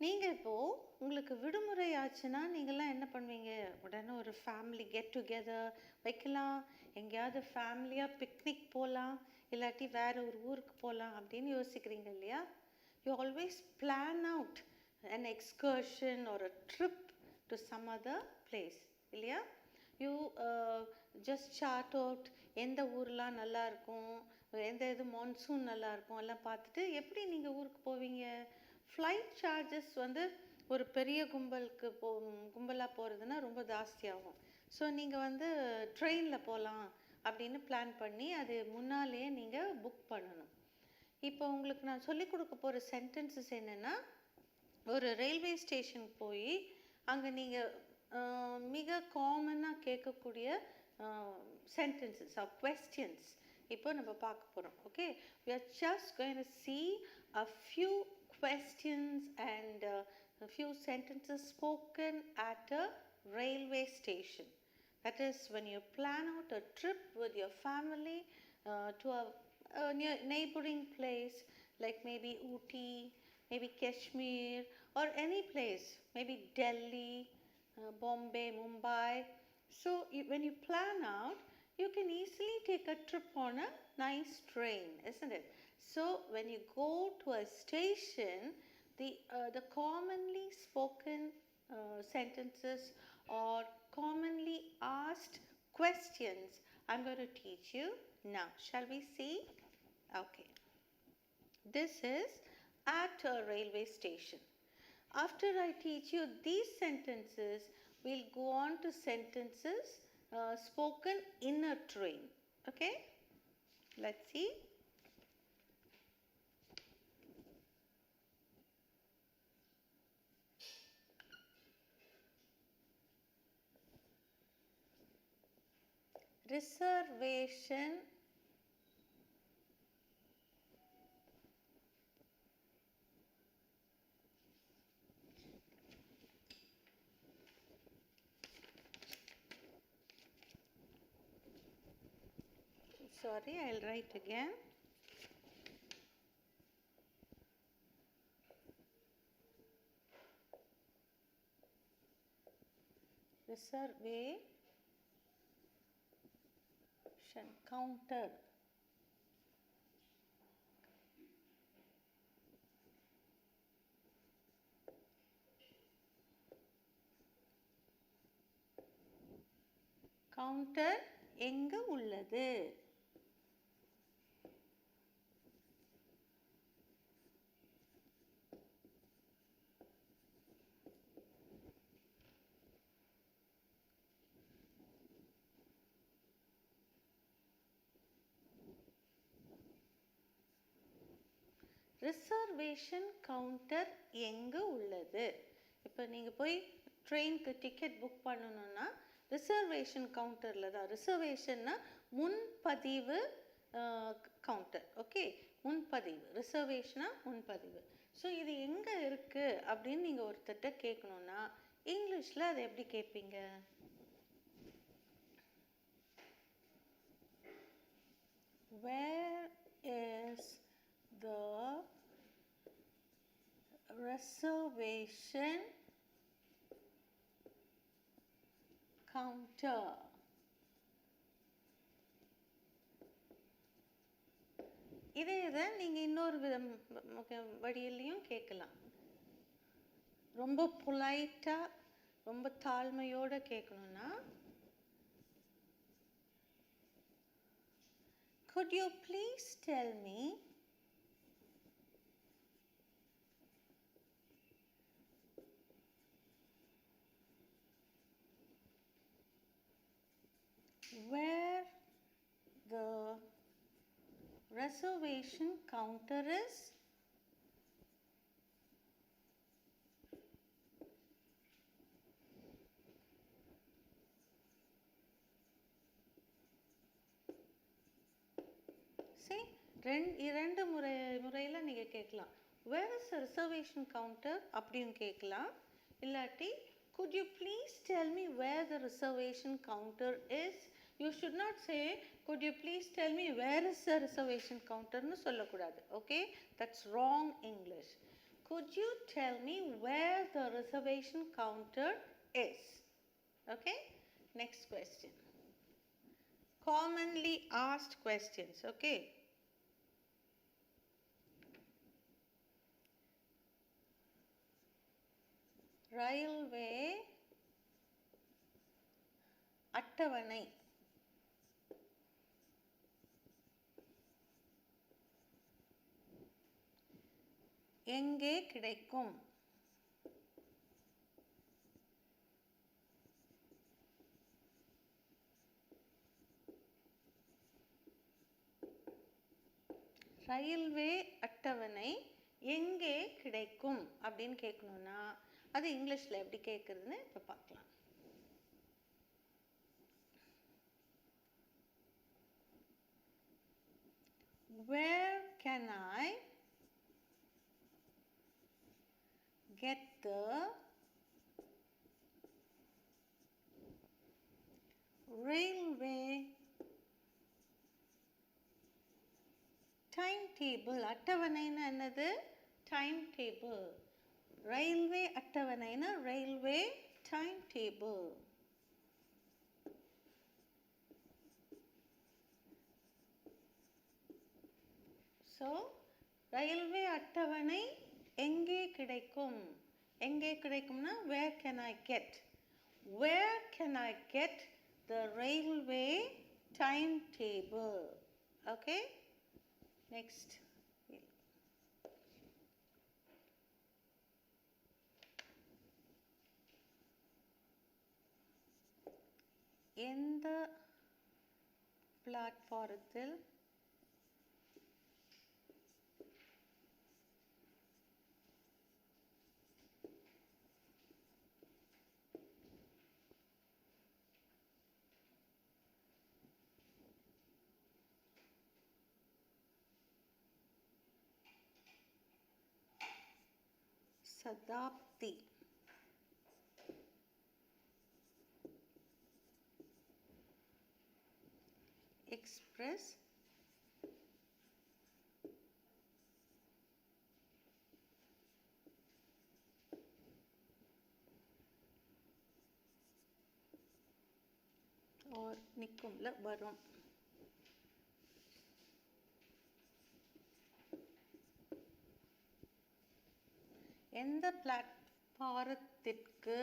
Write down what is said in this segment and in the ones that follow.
நீங்கள் இப்போது உங்களுக்கு விடுமுறை ஆச்சுன்னா நீங்கள்லாம் என்ன பண்ணுவீங்க? உடனே ஒரு ஃபேமிலி கெட் டுகெதர் வைக்கலாம், எங்கேயாவது ஃபேமிலியாக பிக்னிக் போகலாம், இல்லாட்டி வேறு ஒரு ஊருக்கு போகலாம் அப்படின்னு யோசிக்கிறீங்க இல்லையா? You always plan out an excursion or a trip to some other place இல்லையா? யூ ஜஸ்ட் சார்ட் அவுட் எந்த ஊர்லாம் நல்லா இருக்கும், எந்த இது மான்சூன் நல்லா இருக்கும் எல்லாம் பார்த்துட்டு எப்படி நீங்கள் ஊருக்கு போவீங்க? ஃப்ளைட் சார்ஜஸ் வந்து ஒரு பெரிய கும்பலாக போகிறதுனா ரொம்ப ஜாஸ்தியாகும். ஸோ நீங்கள் வந்து ட்ரெயினில் போகலாம் அப்படின்னு பிளான் பண்ணி அது முன்னாலேயே நீங்கள் புக் பண்ணணும். இப்போ உங்களுக்கு நான் சொல்லிக் கொடுக்க போகிற சென்டென்சஸ் என்னென்னா, ஒரு ரயில்வே ஸ்டேஷனுக்கு போய் அங்கே நீங்கள் மிக காமனாக கேட்கக்கூடிய சென்டென்சஸ் ஆர் கொஸ்டின்ஸ் இப்போ நம்ம பார்க்க போகிறோம். Okay, we are just going to see a few questions and a few sentences spoken at a railway station. That is when you plan out a trip with your family to a neighboring place like maybe Ooty, maybe Kashmir or any place, maybe Delhi, Bombay, Mumbai. So when you plan out, you can easily take a trip on a nice train, isn't it? So when you go to a station, the commonly spoken sentences or commonly asked questions I'm going to teach you now. Shall we see? Okay. This is at a railway station. After I teach you these sentences, we'll go on to sentences spoken in a train. Okay? Let's see. Reservation sorry, I'll write again. Reservation counter. Counter எங்க உள்ளது? Reservation counter எங்கே உள்ளது? இப்போ நீங்கள் போய் ட்ரெயினுக்கு ticket book பண்ணணுன்னா reservation கவுண்டரில் தான். ரிசர்வேஷன்னா முன்பதிவு கவுண்டர். ஓகே, முன்பதிவு. ரிசர்வேஷனாக முன்பதிவு. ஸோ இது எங்கே இருக்குது அப்படின்னு நீங்கள் ஒருத்தர்கிட்ட கேட்கணுன்னா இங்கிலீஷில் அதை எப்படி கேட்பீங்க? Where is the reservation counter? இதே இதை நீங்கள் இன்னொரு வழியிலையும் கேட்கலாம். ரொம்ப பொலைட்டாக ரொம்ப தாழ்மையோடு கேட்கணுன்னா, could you please tell me where the reservation counter is? See, இரண்டு முறையில் நீங்கள் கேட்கலாம். Where is the reservation counter அப்படின்னு கேட்கலாம். இல்லாட்டி could you please tell me where the reservation counter is? You should not say could you please tell me where is the reservation counter னு சொல்லக்கூடாது. Okay, that's wrong English. could you tell me where the reservation counter is? Okay, next question. Commonly asked questions, okay? Railway அட்டவணை. எங்கே கிடைக்கும்? Railway அட்டவணை எங்கே கிடைக்கும் அப்படின்னு கேட்கணும்னா அது இங்கிலீஷில் எப்படி கேட்குறதுன்னு இப்போ பார்க்கலாம். Where can I get the railway timetable? அட்டவணைனா என்னது? timetable. ரயில்வே அட்டவணைனா ரயில்வே timetable. ஸோ ரயில்வே அட்டவணை எங்கே கிடைக்கும்? எங்கே கிடைக்கும்னா where can I get? Where can I get the railway timetable? Okay, next. எந்த பிளாட்ஃபாரத்தில் சதாப்தி எக்ஸ்பிரஸ் நிக்கும்ல வரும்? எந்த பிளாட்ஃபாரத்திற்கு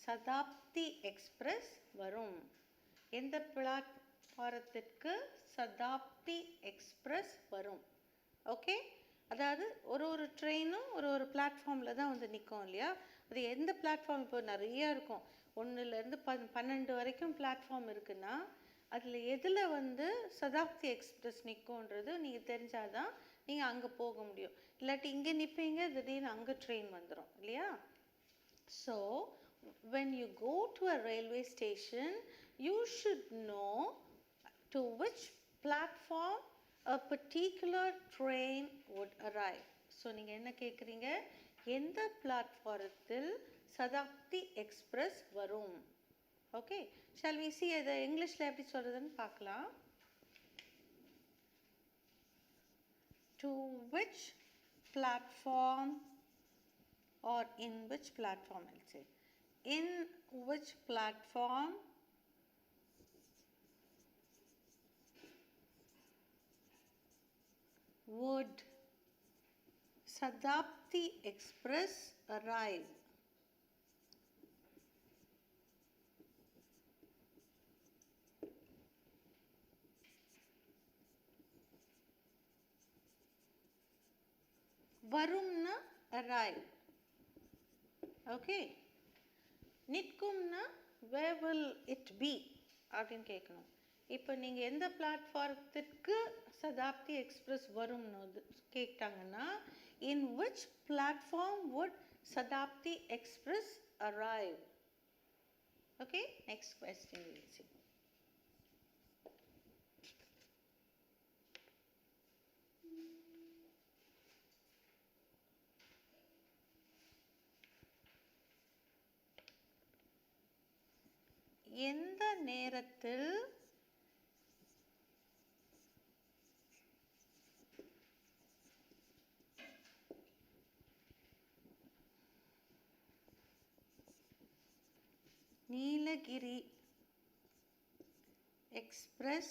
சதாப்தி எக்ஸ்பிரஸ் வரும்? எந்த பிளாட்ஃபாரத்திற்கு சதாப்தி எக்ஸ்பிரஸ் வரும்? ஓகே, அதாவது ஒரு ட்ரெயினும் ஒரு பிளாட்ஃபார்மில் தான் வந்து நிற்கும் இல்லையா? அது எந்த பிளாட்ஃபார்ம்? இப்போ நிறைய இருக்கும், 1லேருந்து 12 வரைக்கும் பிளாட்ஃபார்ம் இருக்குன்னா அதில் எதில் வந்து சதாப்தி எக்ஸ்பிரஸ் நிற்கும்ன்றது நீங்கள் தெரிஞ்சாதான் நீங்கள் அங்கே போக முடியும். இல்லாட்டி இங்கே நிற்பீங்க, திடீர்னு அங்கே ட்ரெயின் வந்துடும் இல்லையா? So when you go to a railway station, you should know to which platform a particular train would arrive. So நீங்கள் என்ன கேட்குறீங்க? எந்த பிளாட்ஃபாரத்தில் சதாப்தி எக்ஸ்பிரஸ் வரும்? ஓகே, shall we see அதை இங்கிலீஷில் எப்படி சொல்கிறதுன்னு பார்க்கலாம். To which platform, or in which platform, I'll say. In which platform would Sadapti Express arrive? வரும்னா arrive. ஓகே, நிற்கும்னா where will it be அப்படின்னு கேட்கணும். இப்போ நீங்கள் எந்த பிளாட்ஃபாரத்திற்கு சதாப்தி எக்ஸ்பிரஸ் வரும்னு கேட்டாங்கன்னா in which platform would Sadapti Express arrive? Okay, next question we'll see. எந்த நேரத்தில் நீலகிரி எக்ஸ்பிரஸ்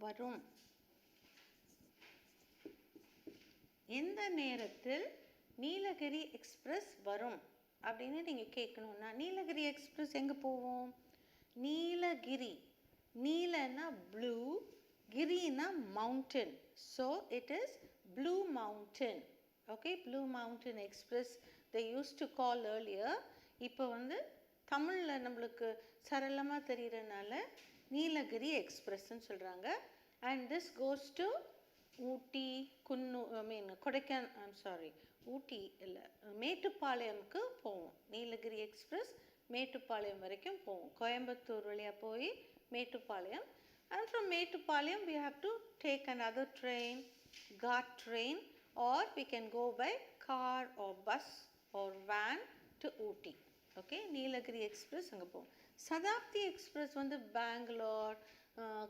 வரும். எந்த நேரத்தில் நீலகிரி எக்ஸ்பிரஸ் வரும் அப்படின்னு நீங்கள் கேட்கணுன்னா, நீலகிரி எக்ஸ்பிரஸ் எங்கே போவோம்? நீலகிரி, நீலன்னா ப்ளூ, கிரினா mountain. So it is blue mountain. Okay, blue mountain express they used to call earlier. இப்போ வந்து தமிழில் நம்மளுக்கு சரளமாக தெரிகிறனால நீலகிரி எக்ஸ்பிரஸ்ன்னு சொல்கிறாங்க. அண்ட் திஸ் கோஸ் டு ஊட்டி, ஊட்டி இல்லை, மேட்டுப்பாளையம்க்கு போவோம். நீலகிரி எக்ஸ்பிரஸ் மேட்டுப்பாளையம் வரைக்கும் போவோம். கோயம்புத்தூர் வழியாக போய் Mettupalayam. And from Mettupalayam we have to take another train, GAT train, or we can go by car or bus or van to Ooty. Okay, Nilgiri Express அங்கே போவோம். சதாப்தி எக்ஸ்பிரஸ் வந்து Bangalore,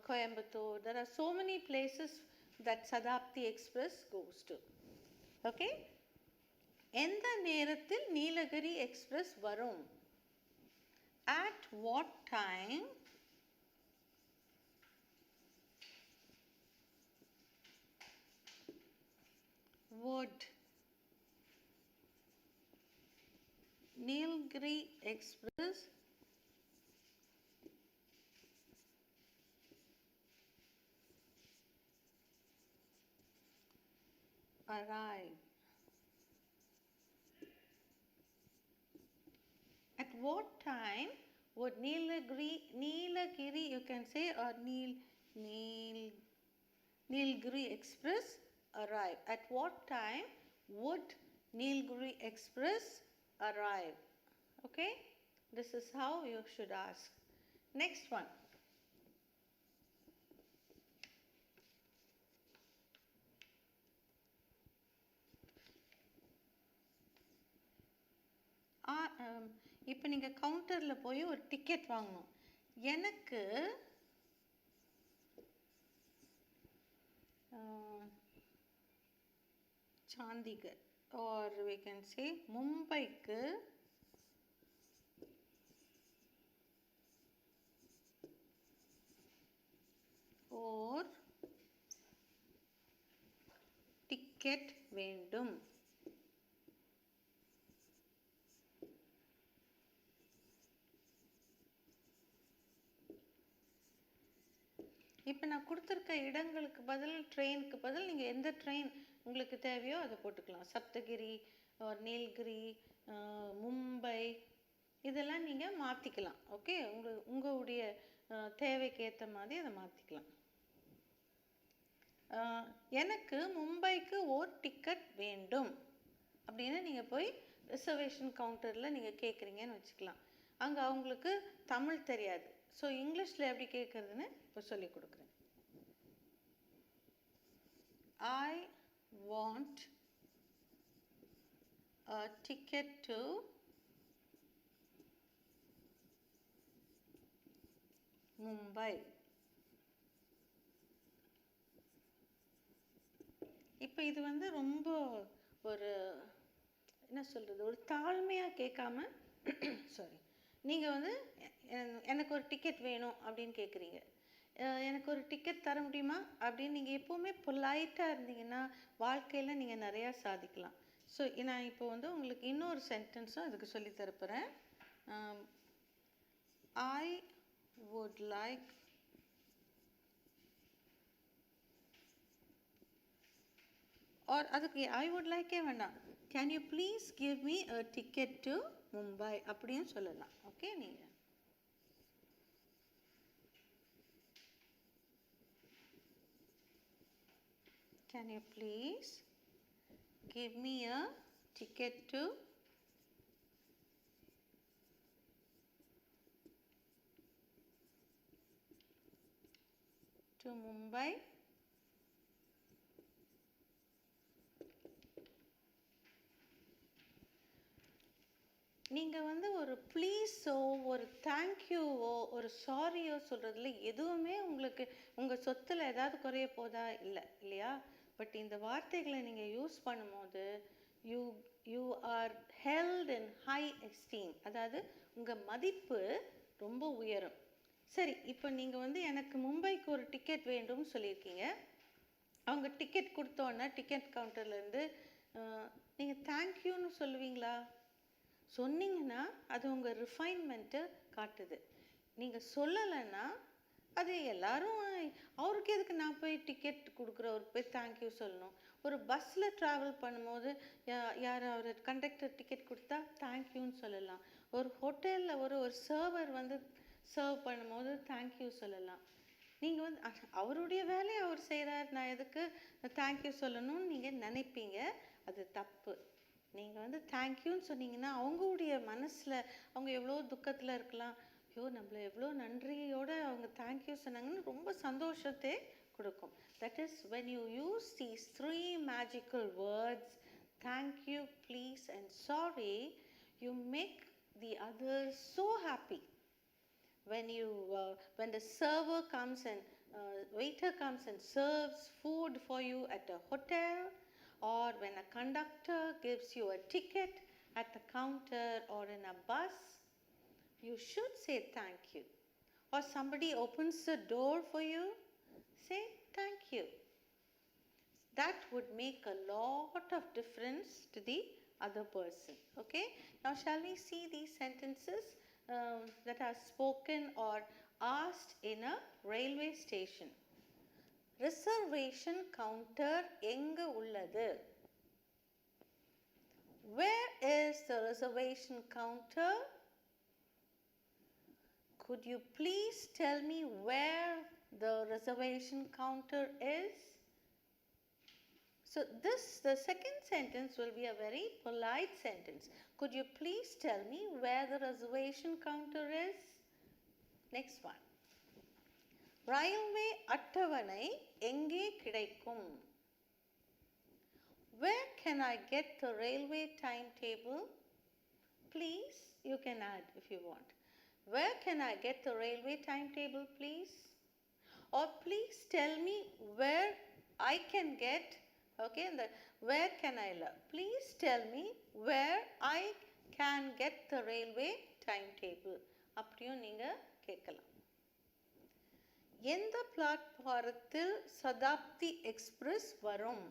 Coimbatore, there are so many places that Shatabdi Express goes to. Okay, எந்த நேரத்தில் Nilgiri Express வரும்? At what time would Nilgiri Express arrive? At what time would Nilgiri you can say, or Nilgiri Express arrive? At what time would Nilgiri Express arrive? Okay, this is how you should ask. Next one. இப்போ நீங்கள் கவுண்டரில் போய் ஒரு ticket வாங்கணும். எனக்கு Chandigarh, or we can say மும்பைக்கு ஓர் ticket வேண்டும். இப்போ நான் கொடுத்துருக்க இடங்களுக்கு பதில், ட்ரெயினுக்கு பதில் நீங்கள் எந்த ட்ரெயின் உங்களுக்கு தேவையோ அதை போட்டுக்கலாம். சப்தகிரி, நீலகிரி, மும்பை, இதெல்லாம் நீங்கள் மாற்றிக்கலாம். ஓகே, உங்களுடைய தேவைக்கு ஏற்ற மாதிரி அதை மாற்றிக்கலாம். எனக்கு மும்பைக்கு ஓர் டிக்கெட் வேண்டும் அப்படின்னு நீங்கள் போய் ரிசர்வேஷன் கவுண்டரில் நீங்கள் கேட்குறீங்கன்னு வச்சுக்கலாம். அங்கே அவங்களுக்கு தமிழ் தெரியாது. ஸோ இங்கிலீஷில் எப்படி கேட்குறதுன்னு இப்போ சொல்லி கொடுக்குறேன். I want a ticket to Mumbai. இப்போ இது வந்து ரொம்ப ஒரு என்ன சொல்கிறது, ஒரு தாழ்மையாக கேட்காம சாரி, நீங்கள் வந்து எனக்கு ஒரு டிக்கெட் வேணும் அப்படின்னு கேட்குறீங்க. எனக்கு ஒரு டிக்கெட் தர முடியுமா அப்படின்னு நீங்கள் எப்போவுமே பொலைட்டாக இருந்தீங்கன்னா வாழ்க்கையில் நீங்கள் நிறையா சாதிக்கலாம். ஸோ நான் இப்போ வந்து உங்களுக்கு இன்னொரு சென்டென்ஸும் அதுக்கு சொல்லி தரப்போகிறேன். I would like or அதுக்கு I would like வேண்டாம், can you please give me a ticket to Mumbai அப்படின்னு சொல்லலாம். ஓகே, நீங்கள் can you please give me a ticket to Mumbai? நீங்கள் வந்து ஒரு ப்ளீஸோ ஒரு ஒரு தேங்க்யூவோ ஒரு சாரியோ சொல்கிறதுல எதுவுமே உங்களுக்கு உங்கள் சொத்தில் ஏதாவது குறைய போதா இல்லை இல்லையா? பட் இந்த வார்த்தைகளை நீங்கள் யூஸ் பண்ணும்போது you you are held in high esteem, அதாவது உங்கள் மதிப்பு ரொம்ப உயரும். சரி, இப்போ நீங்கள் வந்து எனக்கு மும்பைக்கு ஒரு டிக்கெட் வேண்டும்னு சொல்லியிருக்கீங்க. அவங்க டிக்கெட் கொடுத்தோன்னே டிக்கெட் கவுண்டர்லேருந்து நீங்கள் தேங்க்யூன்னு சொல்லுவீங்களா? சொன்னீங்கன்னா அது உங்கள் ரிஃபைன்மெண்ட்டு காட்டுது. நீங்கள் சொல்லலைன்னா அது எல்லாரும் அவருக்கு எதுக்கு நான் போய் டிக்கெட் கொடுக்குறவருக்கு போய் தேங்க்யூ சொல்லணும். ஒரு பஸ்ஸில் ட்ராவல் பண்ணும்போது யார் அவர் கண்டக்டர் டிக்கெட் கொடுத்தா தேங்க்யூன்னு சொல்லலாம். ஒரு ஹோட்டலில் ஒரு சர்வர் வந்து சர்வ் பண்ணும்போது தேங்க்யூ சொல்லலாம். நீங்கள் வந்து அவருடைய வேலையை அவர் செய்கிறார், நான் எதுக்கு தேங்க்யூ சொல்லணும்னு நீங்கள் நினைப்பீங்க. அது தப்பு. நீங்கள் வந்து தேங்க்யூன்னு சொன்னீங்கன்னா அவங்களுடைய மனசில் அவங்க எவ்வளோ துக்கத்தில் இருக்கலாம். ஐயோ, நம்மளை எவ்வளோ நன்றியோடு அவங்க தேங்க்யூ சொன்னாங்கன்னு ரொம்ப சந்தோஷத்தை கொடுக்கும். That is when you use these three magical words, thank you, please and sorry, you make the others so happy. When the server comes and waiter comes and serves food for you at a hotel, or when a conductor gives you a ticket at the counter or in a bus, you should say thank you. Or somebody opens the door for you, say thank you. That would make a lot of difference to the other person. Okay, now shall we see these sentences that are spoken or asked in a railway station? Reservation counter enga ulladu? Where is the reservation counter? Could you please tell me where the reservation counter is? So the second sentence will be a very polite sentence. Could you please tell me where the reservation counter is? Next one. Railway அட்டவணை எங்கே கிடைக்கும்? Where can I get the railway timetable? Please, you can add if you want. Where can I get the railway timetable, please? Or please tell me where I can get, okay, where can I learn? Please tell me where I can get the railway timetable. அப்படியும் நீங்கள் கேட்கலாம். எந்த பிளாட்ஃபாரத்தில் Shatabdi express வரும்?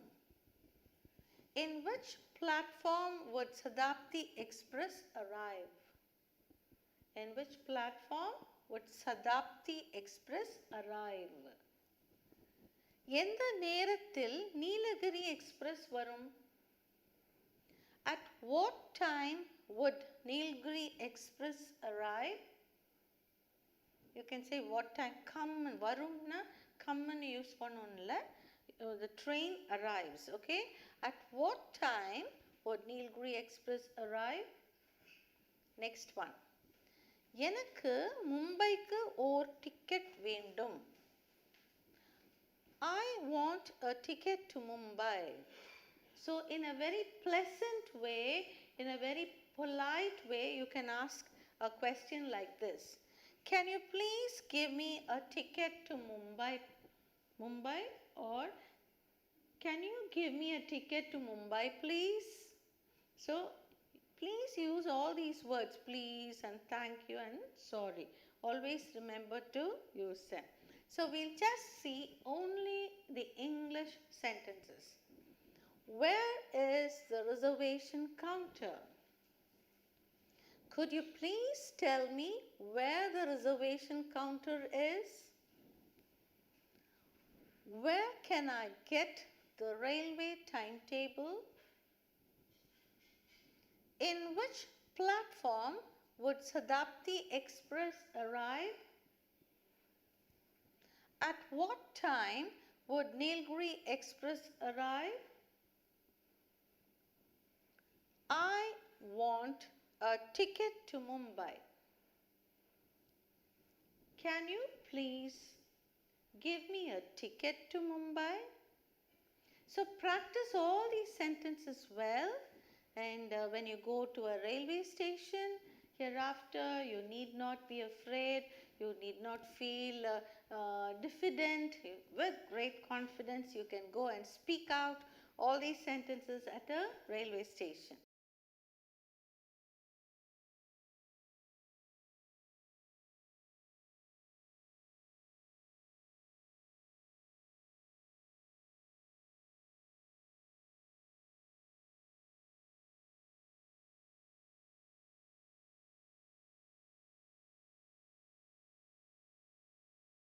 In which platform would Sadapti Express arrive? In which platform would Sadapti Express arrive? எந்த நேரத்தில் Nilgiri Express வரும்? At what time would Nilgiri Express arrive? You can say what time. Come and varumna come and use pannonilla. The train arrives. Okay, at what time would Nilgiri Express arrive? Next one. எனக்கு மும்பைக்கு ஓர் ticket வேண்டும். I want a ticket to Mumbai. So in a very pleasant way, in a very polite way, you can ask a question like this. Can you please give me a ticket to Mumbai? Mumbai, or can you give me a ticket to Mumbai, please? So please use all these words, please and thank you and sorry. Always remember to use them. So we'll just see only the English sentences. Where is the reservation counter? Could you please tell me where the reservation counter is? Where can I get the railway timetable? In which platform would Sadapti Express arrive? At what time would Nilgiri Express arrive? I want a ticket to Mumbai. Can you please give me a ticket to Mumbai? So practice all these sentences well, and when you go to a railway station, Hereafter, you need not be afraid, you need not feel diffident. With great confidence, you can go and speak out all these sentences at a railway station.